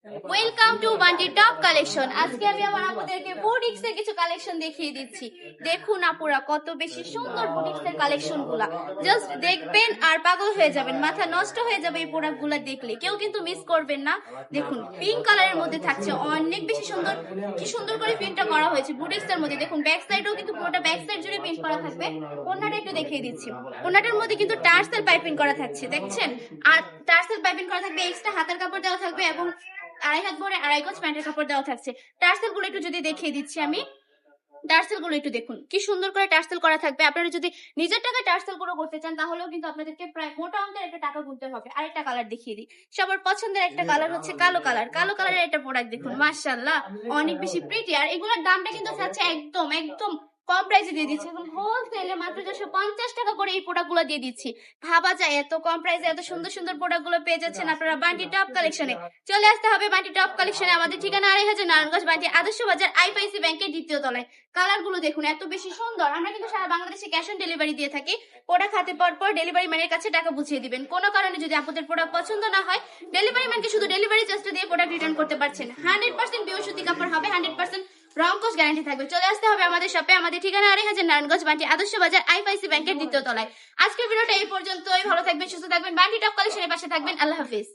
Welcome to Bunty top collection. আজকে আমি আমার আপনাদেরকে বুটিক্স এর কিছু কালেকশন দেখিয়ে দিচ্ছি। দেখুন আপুরা, কত বেশি সুন্দর বুটিক্স এর কালেকশন গুলা। জাস্ট দেখবেন আর পাগল হয়ে যাবেন, মাথা নষ্ট হয়ে যাবে এই প্রোডাক্ট গুলা দেখলে। কেউ কিন্তু মিস করবেন না। দেখুন, পিঙ্ক কালারের মধ্যে থাকছে, অনেক বেশি সুন্দর। কি সুন্দর করে প্রিন্টটা করা হয়েছে বুটিক্স এর মধ্যে। দেখুন, ব্যাক সাইডেও কিন্তু পুরোটা ব্যাক সাইড জুড়ে প্রিন্ট করা থাকবে। ওন্নাটা একটু দেখিয়ে দিচ্ছি। ওন্নাটার মধ্যে কিন্তু টার্সেল পাইপিং করা থাকছে, দেখছেন? আর টার্সেল পাইপিং করা থাকবে, এক্সট্রা হাতের কাপড় দেওয়া থাকবে এবং 2.5 হাত ভরে 2.5 গজ প্যান্টের কাপড় দেওয়া থাকছে। টার্সেল গুলো একটু যদি দেখিয়ে দিচ্ছি আমি। টার্সেল গুলো একটু দেখুন, কি সুন্দর করে টার্সেল করা থাকবে। আপনারা যদি নিজের টাকায় টার্সেল গুলো করতে চান, তাহলেও কিন্তু আপনাদেরকে প্রায় মোটা অঙ্কের একটা টাকা গুনতে হবে। আরেকটা কালার দেখিয়ে দিই। সবার পছন্দের একটা কালার হচ্ছে কালো কালার। কালো কালারের একটা প্রোডাক্ট দেখুন, মাশাআল্লাহ, অনেক বেশি প্রিটি। আর এগুলোর দামটা কিন্তু থাকছে একদম একদম কম প্রাইসে দিয়ে দিচ্ছি। এখন হোলসেলে মাত্র 450 টাকা করে এই প্রোডাক্ট গুলো দিয়ে দিচ্ছি। ভাবা যায়, এত কম প্রাইসে এত সুন্দর সুন্দর প্রোডাক্ট গুলো পেয়ে যাচ্ছেন আপনারা বান্টি টপ কালেকশনে। চলে আসতে হবে বান্টি টপ কালেকশনে। আমাদের ঠিকানা 2.5 নারায়ণগঞ্জ, বান্টি আদর্শ বাজার, আইপিআইসি ব্যাংকের 2য় তলায়। কালার গুলো দেখুন, এত বেশি সুন্দর। আমরা কিন্তু সারা বাংলাদেশে ক্যাশ অন ডেলিভারি দিয়ে থাকি। প্রোডাক্ট হাতে পাওয়ার পর ডেলিভারি ম্যানের কাছে টাকা বুঝিয়ে দিবেন। কোনো কারণে যদি আপনাদের প্রোডাক্ট পছন্দ না হয়, ডেলিভারি ম্যানকে শুধু ডেলিভারি চার্জটা দিয়ে প্রোডাক্ট রিটার্ন করতে পারছেন। 100% পিওর সুতি কাপড় হবে, 100% রং কোশ গ্যারান্টি থাকবে। চলে আসতে হবে আমাদের শপে। আমাদের ঠিকানা 2.5 নারায়ণগঞ্জ, বান্টি আদর্শ বাজার, আইপিআইসি ব্যাংকের 2য় তলায়। আজকের ভিডিওটা এই পর্যন্তই। ভালো থাকবেন, সুস্থ থাকবেন, বান্টি টপ কালেকশনের পাশে থাকবেন। আল্লাহ হাফিজ।